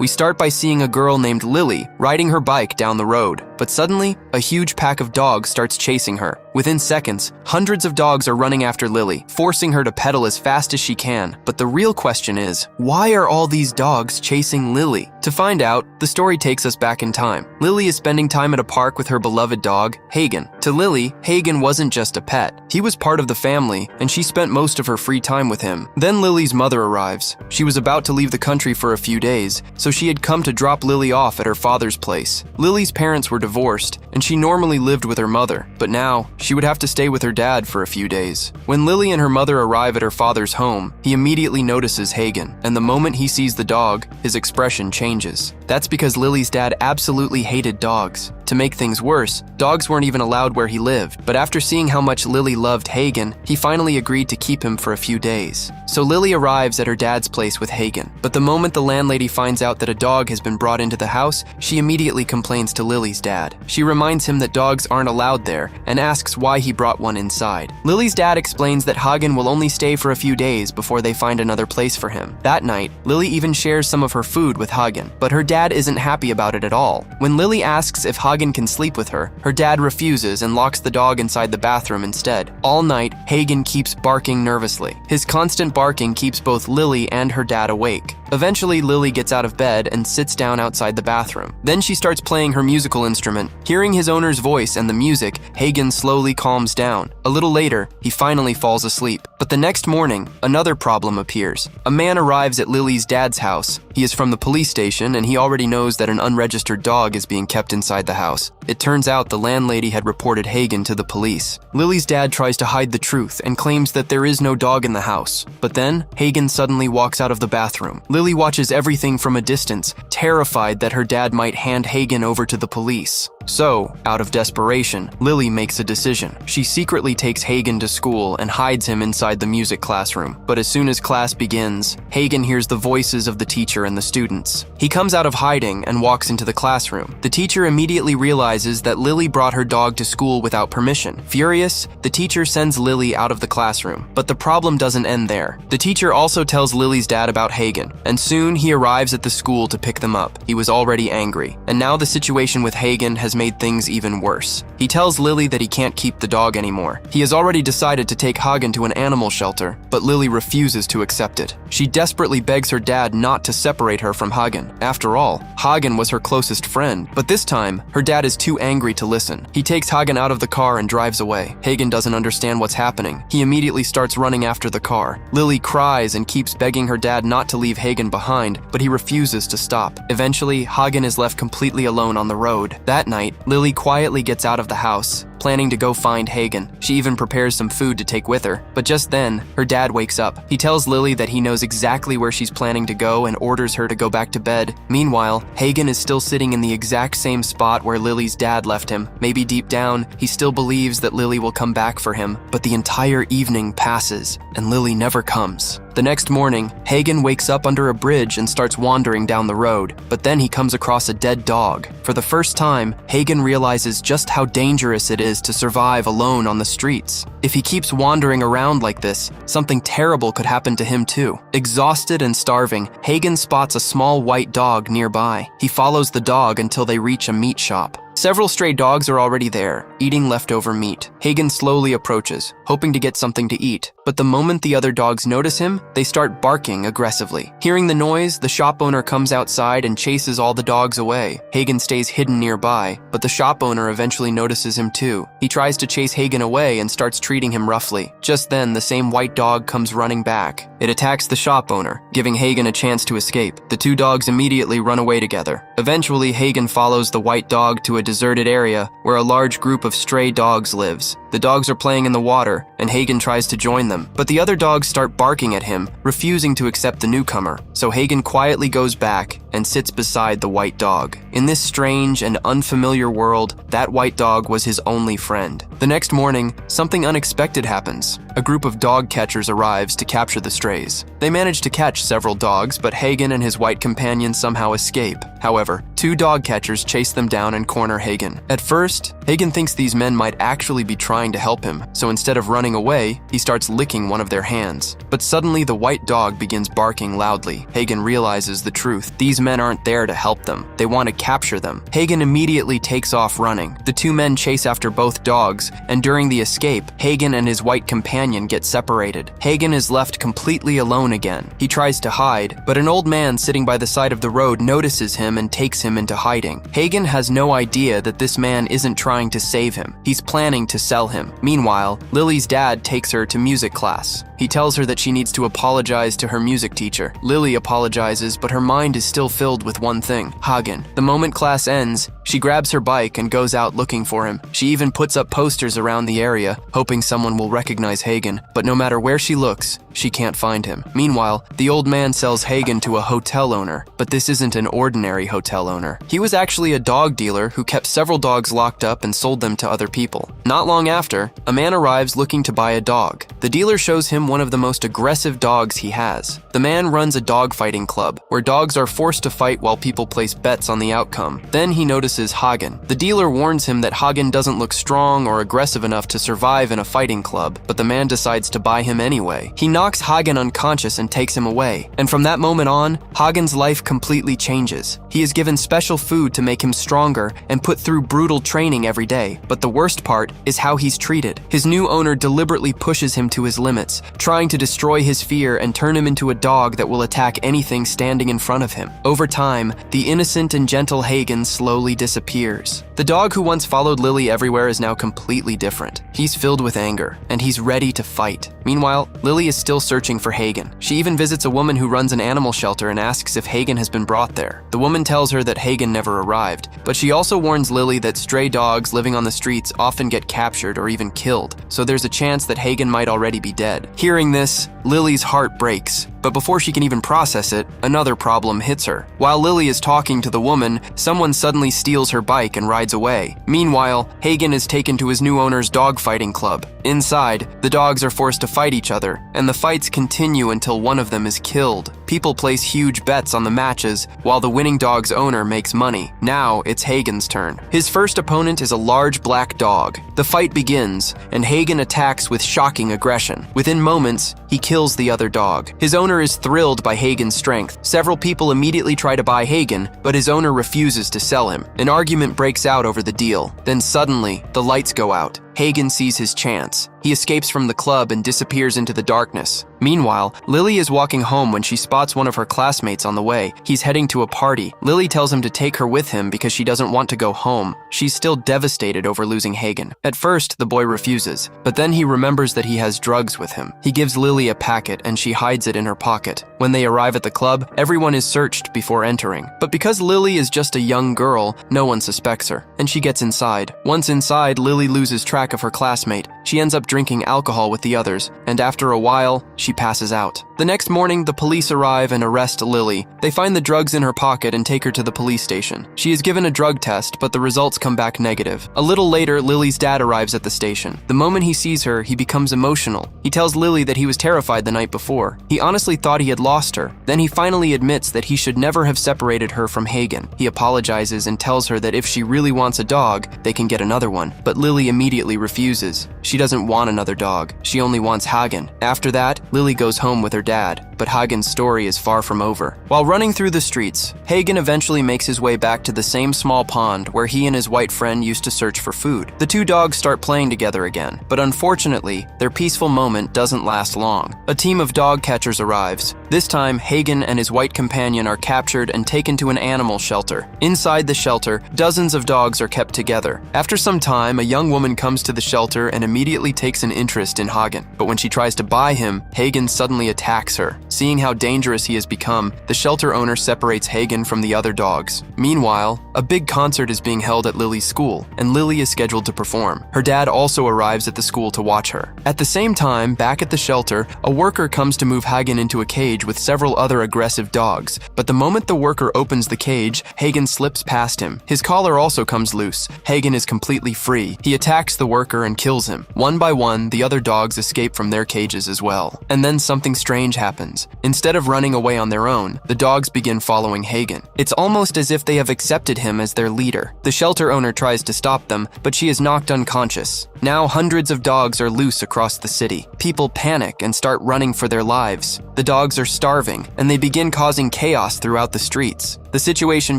We start by seeing a girl named Lily riding her bike down the road, but suddenly, a huge pack of dogs starts chasing her. Within seconds, hundreds of dogs are running after Lily, forcing her to pedal as fast as she can. But the real question is, why are all these dogs chasing Lily? To find out, the story takes us back in time. Lily is spending time at a park with her beloved dog, Hagen. To Lily, Hagen wasn't just a pet. He was part of the family, and she spent most of her free time with him. Then Lily's mother arrives. She was about to leave the country for a few days, so she had come to drop Lily off at her father's place. Lily's parents were divorced, and she normally lived with her mother, but now she would have to stay with her dad for a few days. When Lily and her mother arrive at her father's home, he immediately notices Hagen, and the moment he sees the dog, his expression changes. That's because Lily's dad absolutely hated dogs. To make things worse, dogs weren't even allowed where he lived, but after seeing how much Lily loved Hagen, he finally agreed to keep him for a few days. So Lily arrives at her dad's place with Hagen, but the moment the landlady finds out that a dog has been brought into the house, she immediately complains to Lily's dad. She reminds him that dogs aren't allowed there and asks why he brought one inside. Lily's dad explains that Hagen will only stay for a few days before they find another place for him. That night, Lily even shares some of her food with Hagen, but her dad isn't happy about it at all. When Lily asks if Hagen can sleep with her, her dad refuses and locks the dog inside the bathroom instead. All night, Hagen keeps barking nervously. His constant barking keeps both Lily and her dad awake. Eventually, Lily gets out of bed and sits down outside the bathroom. Then she starts playing her musical instrument. Hearing his owner's voice and the music, Hagen slowly calms down. A little later, he finally falls asleep. But the next morning, another problem appears. A man arrives at Lily's dad's house. He is from the police station, and he already knows that an unregistered dog is being kept inside the house. It turns out the landlady had reported Hagen to the police. Lily's dad tries to hide the truth and claims that there is no dog in the house. But then, Hagen suddenly walks out of the bathroom. Lily watches everything from a distance, terrified that her dad might hand Hagen over to the police. So, out of desperation, Lily makes a decision. She secretly takes Hagen to school and hides him inside the music classroom. But as soon as class begins, Hagen hears the voices of the teacher and the students. He comes out of hiding and walks into the classroom. The teacher immediately realizes that Lily brought her dog to school without permission. Furious, the teacher sends Lily out of the classroom. But the problem doesn't end there. The teacher also tells Lily's dad about Hagen, and soon he arrives at the school to pick them up. He was already angry, and now the situation with Hagen has made things even worse. He tells Lily that he can't keep the dog anymore. He has already decided to take Hagen to an animal shelter, but Lily refuses to accept it. She desperately begs her dad not to separate her from Hagen. After all, Hagen was her closest friend, but this time, her dad is too angry to listen. He takes Hagen out of the car and drives away. Hagen doesn't understand what's happening. He immediately starts running after the car. Lily cries and keeps begging her dad not to leave Hagen behind, but he refuses to stop. Eventually, Hagen is left completely alone on the road. That night, Lily quietly gets out of the house, planning to go find Hagen. She even prepares some food to take with her. But just then, her dad wakes up. He tells Lily that he knows exactly where she's planning to go and orders her to go back to bed. Meanwhile, Hagen is still sitting in the exact same spot where Lily's dad left him. Maybe deep down, he still believes that Lily will come back for him. But the entire evening passes, and Lily never comes. The next morning, Hagen wakes up under a bridge and starts wandering down the road, but then he comes across a dead dog. For the first time, Hagen realizes just how dangerous it is to survive alone on the streets. If he keeps wandering around like this, something terrible could happen to him too. Exhausted and starving, Hagen spots a small white dog nearby. He follows the dog until they reach a meat shop. Several stray dogs are already there, eating leftover meat. Hagen slowly approaches, hoping to get something to eat. But the moment the other dogs notice him, they start barking aggressively. Hearing the noise, the shop owner comes outside and chases all the dogs away. Hagen stays hidden nearby, but the shop owner eventually notices him too. He tries to chase Hagen away and starts treating him roughly. Just then, the same white dog comes running back. It attacks the shop owner, giving Hagen a chance to escape. The two dogs immediately run away together. Eventually, Hagen follows the white dog to a deserted area where a large group of stray dogs lives. The dogs are playing in the water, and Hagen tries to join them. But the other dogs start barking at him, refusing to accept the newcomer. So Hagen quietly goes back and sits beside the white dog. In this strange and unfamiliar world, that white dog was his only friend. The next morning, something unexpected happens. A group of dog catchers arrives to capture the strays. They manage to catch several dogs, but Hagen and his white companion somehow escape. However, 2 dog catchers chase them down and corner Hagen. At first, Hagen thinks these men might actually be trying to help him, so instead of running away, he starts licking one of their hands. But suddenly the white dog begins barking loudly. Hagen realizes the truth. These men aren't there to help them. They want to capture them. Hagen immediately takes off running. The 2 men chase after both dogs, and during the escape, Hagen and his white companion get separated. Hagen is left completely alone again. He tries to hide, but an old man sitting by the side of the road notices him and takes him into hiding. Hagen has no idea that this man isn't trying to save him. He's planning to sell him. Meanwhile, Lily's dad takes her to music class. He tells her that she needs to apologize to her music teacher. Lily apologizes, but her mind is still filled with one thing: Hagen. The moment class ends, she grabs her bike and goes out looking for him. She even puts up posters around the area, hoping someone will recognize Hagen, but no matter where she looks, she can't find him. Meanwhile, the old man sells Hagen to a hotel owner, but this isn't an ordinary hotel owner. He was actually a dog dealer who kept several dogs locked up and sold them to other people. Not long after, a man arrives looking to buy a dog. The dealer shows him one of the most aggressive dogs he has. The man runs a dog fighting club, where dogs are forced to fight while people place bets on the outcome. Then he notices Hagen. The dealer warns him that Hagen doesn't look strong or aggressive enough to survive in a fighting club, but the man decides to buy him anyway. He knocks Hagen unconscious and takes him away, and from that moment on, Hagen's life completely changes. He is given special food to make him stronger and put through brutal training every day, but the worst part is how he's treated. His new owner deliberately pushes him to his limits, trying to destroy his fear and turn him into a dog that will attack anything standing in front of him. Over time, the innocent and gentle Hagen slowly disappears. The dog who once followed Lily everywhere is now completely different. He's filled with anger, and he's ready to fight. Meanwhile, Lily is still searching for Hagen. She even visits a woman who runs an animal shelter and asks if Hagen has been brought there. The woman tells her that Hagen never arrived, but she also warns Lily that stray dogs living on the streets often get captured or even killed, so there's a chance that Hagen might already be dead. Hearing this, Lily's heart breaks, but before she can even process it, another problem hits her. While Lily is talking to the woman, someone suddenly steals her bike and rides away. Meanwhile, Hagen is taken to his new owner's dog fighting club. Inside, the dogs are forced to fight each other, and the fights continue until one of them is killed. People place huge bets on the matches, while the winning dog's owner makes money. Now, it's Hagen's turn. His first opponent is a large black dog. The fight begins, and Hagen attacks with shocking aggression. Within moments, he kills the other dog. His owner is thrilled by Hagen's strength. Several people immediately try to buy Hagen, but his owner refuses to sell him. An argument breaks out over the deal. Then suddenly, the lights go out. Hagen sees his chance. He escapes from the club and disappears into the darkness. Meanwhile, Lily is walking home when she spots one of her classmates on the way. He's heading to a party. Lily tells him to take her with him because she doesn't want to go home. She's still devastated over losing Hagen. At first, the boy refuses, but then he remembers that he has drugs with him. He gives Lily a packet and she hides it in her pocket. When they arrive at the club, everyone is searched before entering. But because Lily is just a young girl, no one suspects her, and she gets inside. Once inside, Lily loses track of her classmate. She ends up drinking alcohol with the others, and after a while, she passes out. The next morning, the police arrive and arrest Lily. They find the drugs in her pocket and take her to the police station. She is given a drug test, but the results come back negative. A little later, Lily's dad arrives at the station. The moment he sees her, he becomes emotional. He tells Lily that he was terrified the night before. He honestly thought he had lost her. Then he finally admits that he should never have separated her from Hagen. He apologizes and tells her that if she really wants a dog, they can get another one. But Lily immediately refuses. She doesn't want another dog. She only wants Hagen. After that, Lily goes home with her dad, but Hagen's story is far from over. While running through the streets, Hagen eventually makes his way back to the same small pond where he and his white friend used to search for food. The two dogs start playing together again, but unfortunately, their peaceful moment doesn't last long. A team of dog catchers arrives. This time, Hagen and his white companion are captured and taken to an animal shelter. Inside the shelter, dozens of dogs are kept together. After some time, a young woman comes to the shelter and immediately takes an interest in Hagen. But when she tries to buy him, Hagen suddenly attacks her. Seeing how dangerous he has become, the shelter owner separates Hagen from the other dogs. Meanwhile, a big concert is being held at Lily's school, and Lily is scheduled to perform. Her dad also arrives at the school to watch her. At the same time, back at the shelter, a worker comes to move Hagen into a cage with several other aggressive dogs. But the moment the worker opens the cage, Hagen slips past him. His collar also comes loose. Hagen is completely free. He attacks the worker and kills him. One by one, the other dogs escape from their cages as well. And then something strange happens. Instead of running away on their own, the dogs begin following Hagen. It's almost as if they have accepted him as their leader. The shelter owner tries to stop them, but she is knocked unconscious. Now hundreds of dogs are loose across the city. People panic and start running for their lives. The dogs are starving, and they begin causing chaos throughout the streets. The situation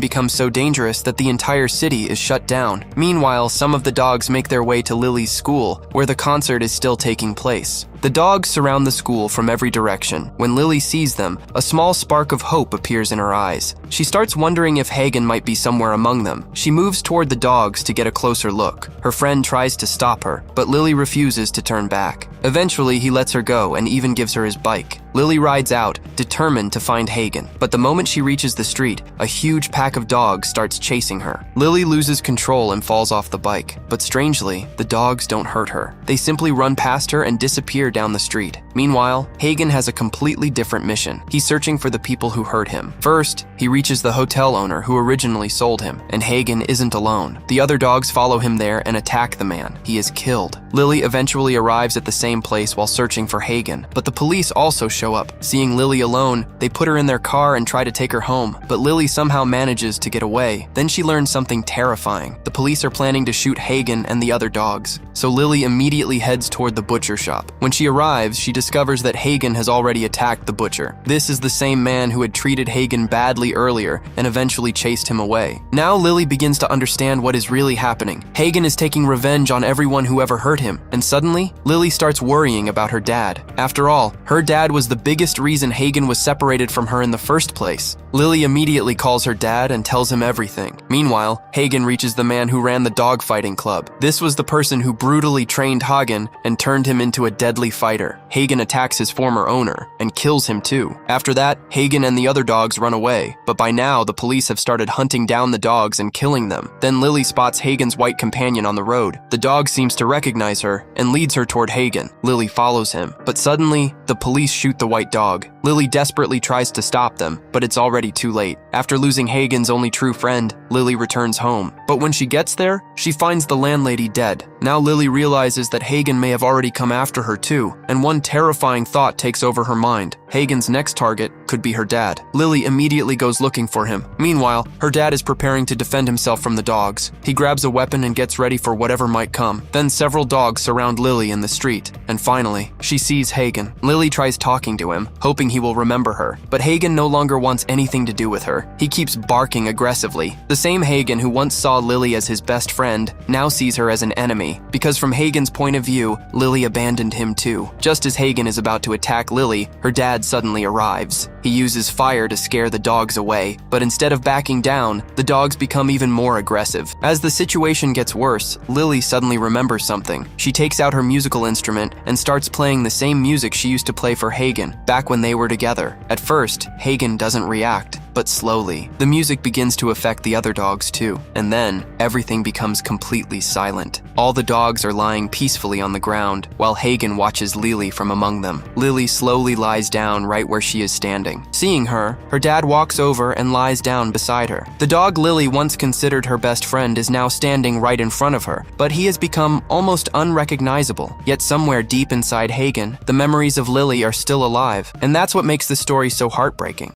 becomes so dangerous that the entire city is shut down. Meanwhile, some of the dogs make their way to Lily's school, where the concert is still taking place. The dogs surround the school from every direction. When Lily sees them, a small spark of hope appears in her eyes. She starts wondering if Hagen might be somewhere among them. She moves toward the dogs to get a closer look. Her friend tries to stop her, but Lily refuses to turn back. Eventually, he lets her go and even gives her his bike. Lily rides out, determined to find Hagen. But the moment she reaches the street, a huge pack of dogs starts chasing her. Lily loses control and falls off the bike. But strangely, the dogs don't hurt her. They simply run past her and disappear down the street. Meanwhile, Hagen has a completely different mission. He's searching for the people who hurt him. First, he reaches the hotel owner who originally sold him, and Hagen isn't alone. The other dogs follow him there and attack the man. He is killed. Lily eventually arrives at the same place while searching for Hagen, but the police also show up. Seeing Lily alone, they put her in their car and try to take her home, but Lily somehow manages to get away. Then she learns something terrifying. The police are planning to shoot Hagen and the other dogs, so Lily immediately heads toward the butcher shop. When she arrives, she discovers that Hagen has already attacked the butcher. This is the same man who had treated Hagen badly earlier and eventually chased him away. Now Lily begins to understand what is really happening. Hagen is taking revenge on everyone who ever hurt him, and suddenly, Lily starts worrying about her dad. After all, her dad was the biggest reason Hagen was separated from her in the first place. Lily immediately calls her dad and tells him everything. Meanwhile, Hagen reaches the man who ran the dogfighting club. This was the person who brutally trained Hagen and turned him into a deadly fighter. Hagen attacks his former owner and kills him too. After that, Hagen and the other dogs run away, but by now the police have started hunting down the dogs and killing them. Then Lily spots Hagen's white companion on the road. The dog seems to recognize her and leads her toward Hagen. Lily follows him, but suddenly, the police shoot the white dog. Lily desperately tries to stop them, but it's already too late. After losing Hagen's only true friend, Lily returns home. But when she gets there, she finds the landlady dead. Now Lily realizes that Hagen may have already come after her too, and one terrifying thought takes over her mind. Hagen's next target could be her dad. Lily immediately goes looking for him. Meanwhile, her dad is preparing to defend himself from the dogs. He grabs a weapon and gets ready for whatever might come. Then several dogs surround Lily in the street, and finally, she sees Hagen. Lily tries talking to him, hoping he will remember her, but Hagen no longer wants anything to do with her. He keeps barking aggressively. The same Hagen who once saw Lily as his best friend now sees her as an enemy, because from Hagen's point of view, Lily abandoned him too. Just as Hagen is about to attack Lily, her dad suddenly arrives. He uses fire to scare the dogs away, but instead of backing down, the dogs become even more aggressive. As the situation gets worse, Lily suddenly remembers something. She takes out her musical instrument and starts playing the same music she used to play for Hagen back when they were together. At first, Hagen doesn't react, but slowly, the music begins to affect the other dogs too. And then, everything becomes completely silent. All the dogs are lying peacefully on the ground, while Hagen watches Lily from among them. Lily slowly lies down right where she is standing. Seeing her, her dad walks over and lies down beside her. The dog Lily once considered her best friend is now standing right in front of her, but he has become almost unrecognizable. Yet somewhere deep inside Hagen, the memories of Lily are still alive, and that's what makes the story so heartbreaking.